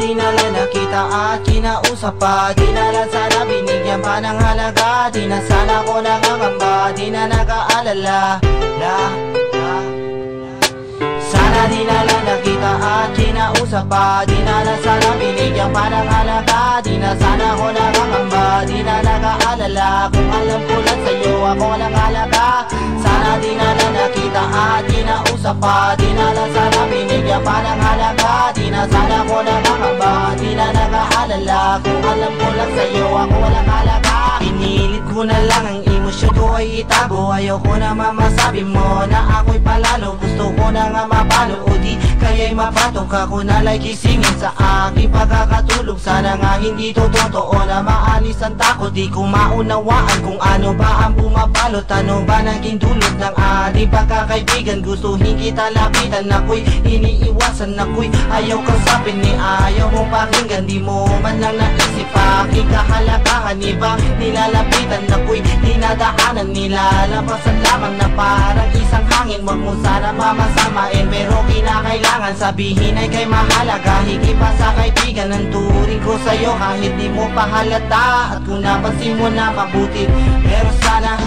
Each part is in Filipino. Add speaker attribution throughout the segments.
Speaker 1: di na lang nakita at kinausap pa, di na lang sana binigyan pa ng halaga, di na sana ko nangangamba, di na nag-aalala Sana di na lang nakita at kinausap pa, di na lang sana binigyan pa ng halaga, di na sana ko nangangamba, di na nag-aalala. Kung alam ko lang sa'yo ako lang halaga, sana di na lang nakita at kinausap pa, di na lang sana binigyan pa ng halaga, di na sana ko nangangamba, di na nag-aalala. Kung alam ko lang sa'yo ako lang halaga, pinilit ko na lang ang emosyon ko ay itago, ayaw ko na mamasabi mo na ako'y palalo, gusto ko na nga mapalo o di kaya'y mapatok ako na like isingin sa aking pagkakatulog. Sana nga hindi to totoo na maalis ang takot, di ko maunawaan kung ano ba ang pumapalot, ano ba naging dulot ng ating pagkakaibigan. Gustuhin kita lapitan, ako'y iniiwasan, ako'y ayaw kasapin, ni ayaw mong pakinggan, di mo man lang naisip aking kahalagahan. Ibang nilalapitan, ako'y dinadaanan, nilalampasan lamang na parang isang hangin. Wag mo sana mamasamain, pero kinakailangan sabihin ay kay mahalaga, higit pa sa kaibigan ang turing ko sa'yo kahit di mo pa halata. At kung napansin mo na mabuti, pero sana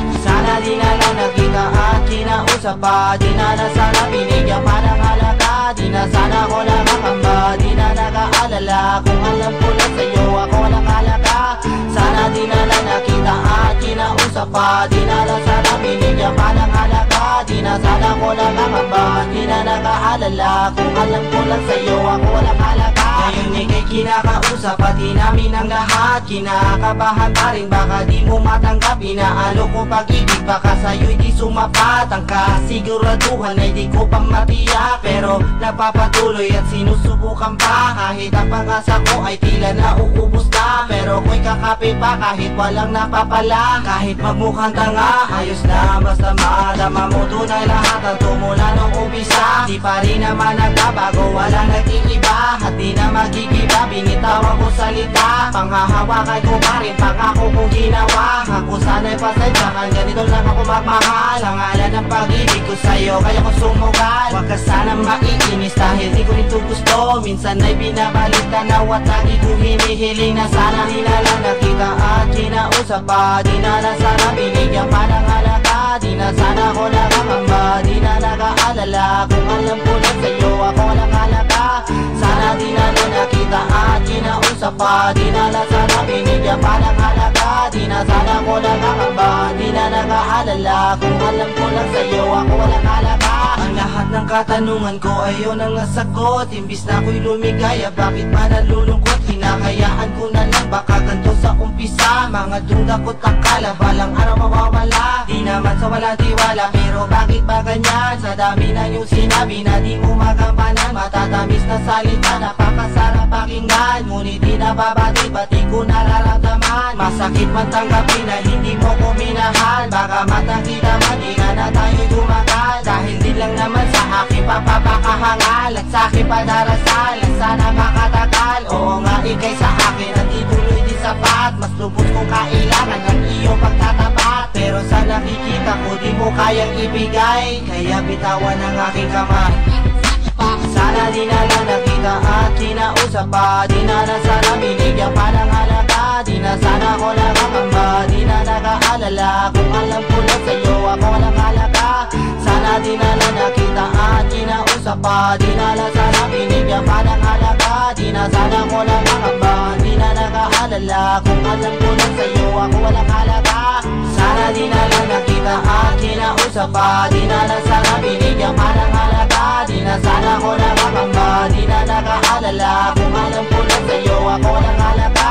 Speaker 1: di na lang nakita at kinausap pa, di na lang sana binigyan pa ng halaga, di na sana ko nakakamba, di na nag-aalala. Kung alam ko lang sa'yo ako lang halaga, sana di na lang nakita at kinausap pa, di na lang sana binigyan pa ng halaga, di na sana ko nakakamba, di na nag-aalala. Kung alam ko lang sa'yo ako lang halaga, ngayon ika'y kinakausap pati namin ang lahat, kinakabahan pa rin baka di mo matanggap, inaalo ko pag-ibig baka sa'yo'y di sumapat. Ang kasiguraduhan ay di ko pang matiyak, pero napapatuloy at sinusubukan pa, kahit ang pag-asa ko ay tila nauubos na. Pero ko'y kakape pa kahit walang napapala, kahit magmukhang tanga ayos na, basta madama mo tunay lahat ang tumula nung umpisa. Di pa rin naman nagbabago, walang nag-iiba at di na magigiba, binitawan ko salita, panghahawakan ko pa rin pangako kong ginawa. Ako sana'y pasensyahan, ganito lang ako magmahal, ang ngalan ng pag-ibig ko sa'yo kaya ko sumugal. Huwag ka sanang maiinis dahil di ko nito gusto, minsan ay binabalik tanaw at lagi ko hinihiling na sana di na lang nakita at kinausap pa, di na lang sana binigyan pa ng halaga, di na sana ko nakakamba, di na nag-aalala. Kung alam ko lang sa'yo ako lang halaga, sana di na lang nakita at kinausap pa, di na lang sana binigyan pa ng halaga, di na sana ko nakakamba, di na nag-aalala. Kung alam ko lang sa'yo ako lang halaga, ang lahat ng katanungan ko ay yun ang nasagot. Imbis na ako'y lumigaya, bakit pa nalulungkot? Hinahayaan ko na lang baka ganito sa umpisa, mga duda ko't akala balang araw mawawala. Di naman sa wala tiwala, pero bakit ba ganyan? Sa dami na yung sinabi na di mo magampanan, matatamis na salita, napakasarap pakinggan, ngunit di nababati, pati ko nararamdaman. Masakit man tanggapin na hindi mo ko minahal, baka matakita man di na tayo'y tumagal, dahil di lang naman sa aking papapakahangal at sa aking padarasal at sana makatagal. Oo nga ikay sa akin at ituloy di sapat, mas lubos kong kailangan ng iyong pagtatapat, pero sa nakikita ko di mo kayang ibigay, kaya bitawan ang aking kamay. Sana di na lang nakita at kinausap pa, di na lang sana binigyan pa ng halaga, di na sana ko nakakamba, di na nag-aalala. Kung alam ko lang sa'yo ako lang halaga, sana di na lang nakita at kinausap pa, di na lang sana binigyan pa ng halaga, di na sana ko nakakamba, di na nag-aalala. Kung alam ko lang sa'yo ako walang halaga, sana di na lang nakita at kinausap pa, di na lang sana binigyan pa ng halaga, di na sana ko nakakamba, di na nag-aalala. Kung alam ko lang sa'yo ako lang halaga,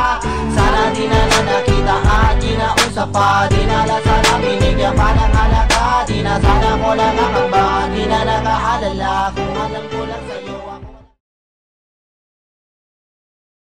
Speaker 1: sana di na lang nakita at kinausap pa, di na lang sana binigyan pa ng halaga, di na sana ko nakakamba, di na nag-aalala. Kung alam ko lang sa'yo